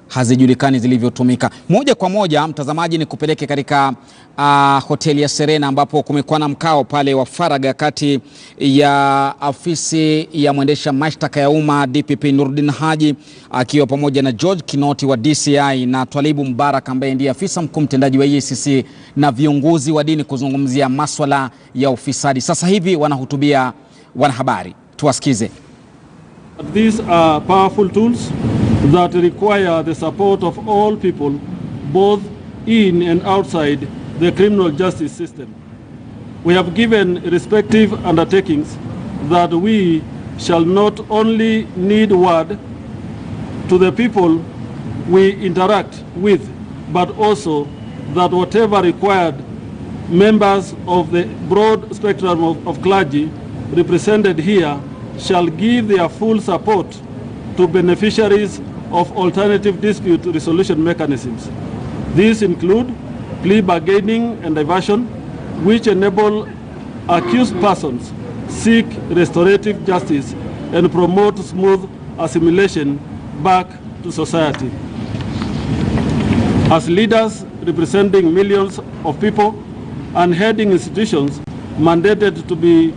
hazijulikani zilivyotumika. Moja kwa moja mtazamaji, ni kupeleke katika hoteli ya Serena ambapo kumekuwa na mkao pale wa faragha kati ya afisi ya mwendesha mashtaka ya umma DPP Nurdin Haji akiwa pamoja na George Kinoti wa DCI na Twalibu Mbarak ambaye ndiye afisa mkuu mtendaji wa EACC na viongozi wa dini kuzungumzia maswala ya ufisadi. Sasa hivi wanahutubia wanahabari. Tuwasikize. These are powerful tools that require the support of all people, both in and outside the criminal justice system. We have given respective undertakings that we shall not only need word to the people we interact with, but also that whatever required, members of the broad spectrum of clergy represented here shall give their full support to beneficiaries of alternative dispute resolution mechanisms. These include plea bargaining and diversion, which enable accused persons seek restorative justice and promote smooth assimilation back to society. As leaders representing millions of people and heading institutions mandated to be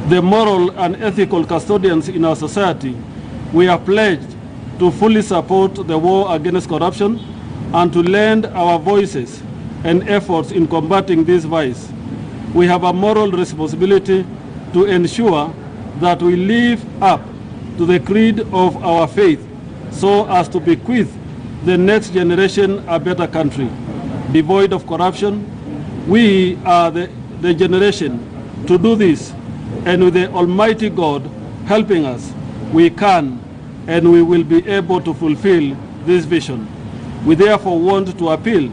the moral and ethical custodians in our society, we are pledged to fully support the war against corruption and to lend our voices and efforts in combating this vice. We have a moral responsibility to ensure that we live up to the creed of our faith so as to bequeath the next generation a better country, devoid of corruption. We are the generation to do this, and with the Almighty God helping us, we can and we will be able to fulfill this vision. We therefore want to appeal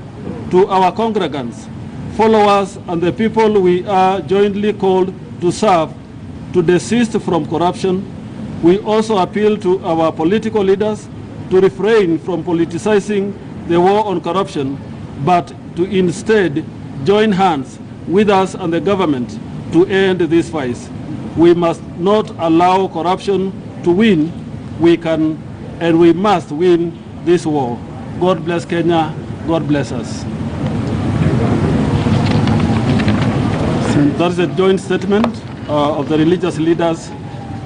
to our congregants, followers, and the people we are jointly called to serve to desist from corruption. We also appeal to our political leaders to refrain from politicizing the war on corruption, but to instead join hands with us and the government to end this vice. We must not allow corruption to win. We can and we must win this war. God bless Kenya. God bless us. That is a joint statement of the religious leaders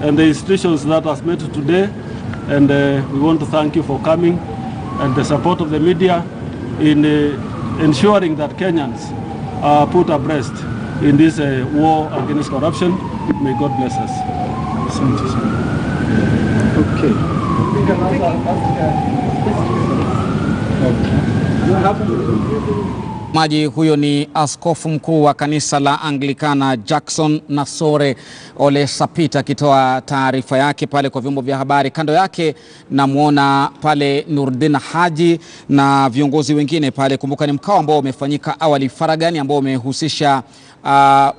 and the institutions that are met today. And we want to thank you for coming and the support of the media in ensuring that Kenyans are put abreast in this war against corruption. May God bless us. Okay. Maji huyo ni askofu mkuu wa kanisa la Anglikana Jackson Nasore Ole Sapita akitoa taarifa yake pale kwa vyombo vya habari. Kando yake namuona pale Nurdin Haji na viongozi wengine pale. Kumbuka ni mkao ambao umefanyika awali faragani ambao umehusisha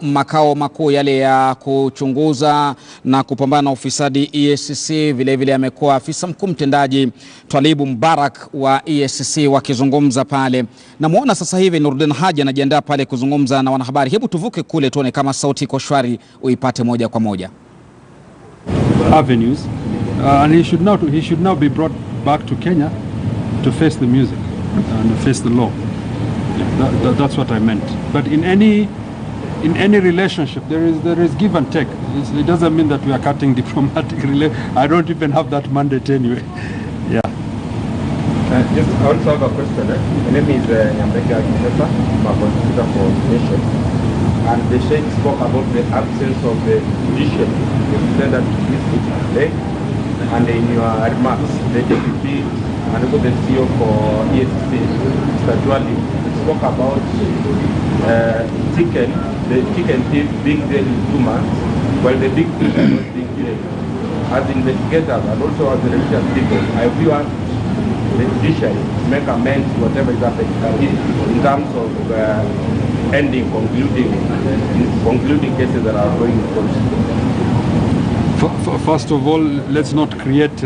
makao makuu yale ya kuchunguza na kupambana na ufisadi EACC. Vile vile amekuwa afisa mkuu mtendaji Twalibu Mbarak wa EACC wakizungumza pale. Namuona sasa hivi Nurdin Haji anajiandaa pale kuzungumza na wanahabari. Hebu tuvuke kule tuone kama sauti iko shwari uipate moja kwa moja. Avenues and he should now be brought back to Kenya to face the music and face the law. That's what I meant. But in any relationship there is give and take. It doesn't mean that we are cutting diplomatic relations. I don't even have that mandate anyway. Yeah. Just I also have a question. My name is Nyambeka Kinesa. I'm a contributor for Nation. And the Sheikh spoke about the absence of the judiciary. You said that this is today. And in your remarks, the DPP and also the CEO for EACC, Mr. Twalibu, spoke about the chicken thief being there in 2 months, while the big thief is not being there. As investigators and also as the religious people, I view us the judiciary to make amends to whatever is happening in terms of concluding cases that are going on. First of all, let's not create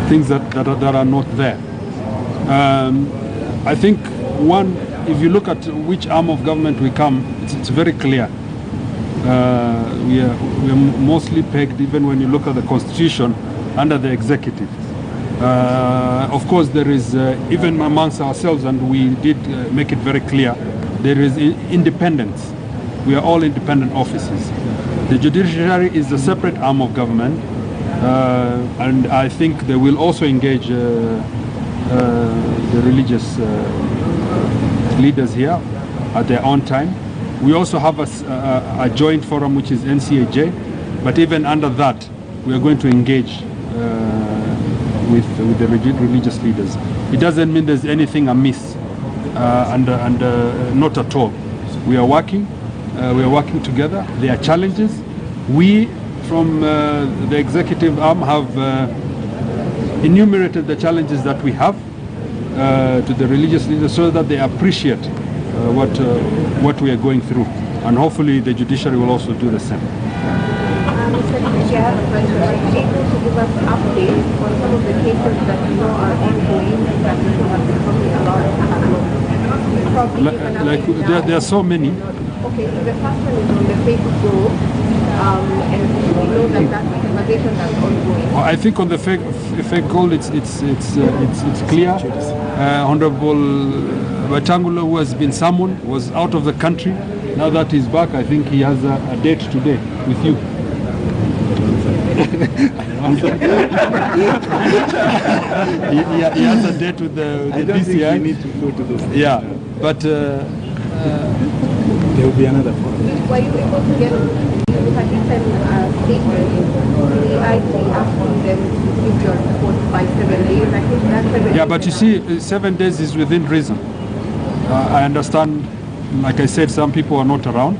things that are not there. I think if you look at which arm of government we come, it's very clear. We are mostly pegged, even when you look at the constitution, under the executive. Of course, there is, even amongst ourselves, and we did make it very clear, there is independence. We are all independent offices. The judiciary is a separate arm of government, and I think they will also engage the religious leaders here at their own time. We also have a joint forum, which is NCAJ, but even under that, we are going to engage with the religious leaders. It doesn't mean there's anything amiss, and not at all. We are working together. There are challenges. We, from the executive arm, have enumerated the challenges that we have to the religious leaders so that they appreciate what we are going through, and hopefully the judiciary will also do the same. Mr. DPP, I have a question. Are you able to give us updates on some of the cases that you know are ongoing that people have been talking about? There are so many. Okay, so the first one is on the fake gold, and we know that that's an investigation that's ongoing. I think on the fake gold, it's clear. Honorable Wetangula, who has been summoned, was out of the country. Now that he's back, I think he has a date today with you. He has a date with the DCI. We need to go to those. Yeah, but there will be another forum. Were you able to get a statement the IT asking them to give your report by 7 days? I think that's 7 days. yeah, but you see, 7 days is within reason. I understand, like I said, some people are not around.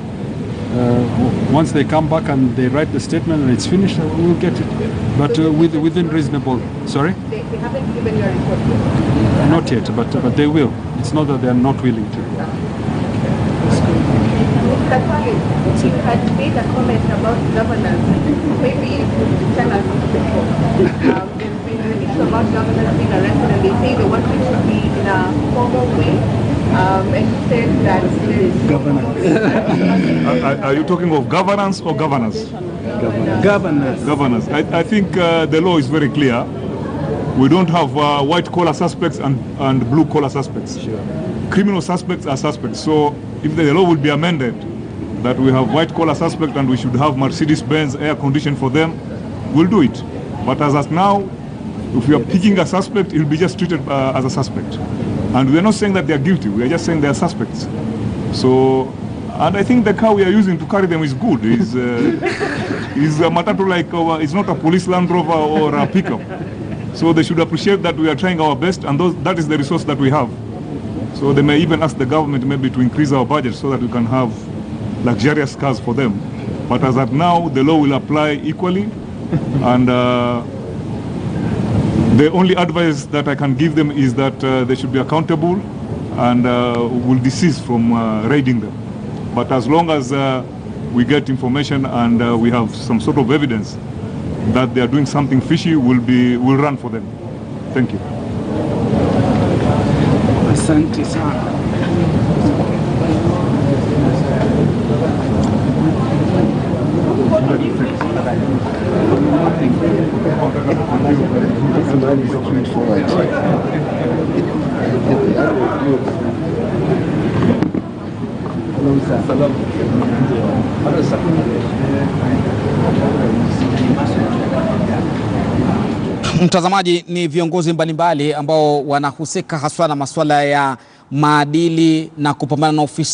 Once they come back and they write the statement and it's finished, we'll get it. But within reasonable. Sorry? They haven't given your report yet? Not yet, but they will. It's not that they are not willing to. Mr. Kwale, you had made a comment about governance. Maybe you could tell us before. There's been an issue about governance being arrested, and they say they want it to be in a formal way. And you said that there is Governance. Are you talking of governance or governors? Governance. Governance. I think the law is very clear. We don't have white-collar suspects and blue-collar suspects. Sure. Criminal suspects are suspects. So if the law will be amended, that we have white-collar suspects and we should have Mercedes-Benz air condition for them, we'll do it. But as of now, if we are picking a suspect, he'll be just treated as a suspect. And we're not saying that they're guilty, we are just saying they're suspects. So, and I think the car we are using to carry them is good. It's a matatu like, it's not a police Land Rover or a pickup. So they should appreciate that we are trying our best, and that is the resource that we have. So they may even ask the government maybe to increase our budget so that we can have luxurious cars for them. But as of now, the law will apply equally, and the only advice that I can give them is that they should be accountable and will desist from raiding them. But as long as we get information and we have some sort of evidence that they are doing something fishy, we'll run for them. Thank you. Asante sana. Mtazamaji, ni viongozi mbalimbali ambao wanahusika haswa na masuala ya maadili na kupambana na ufisadi.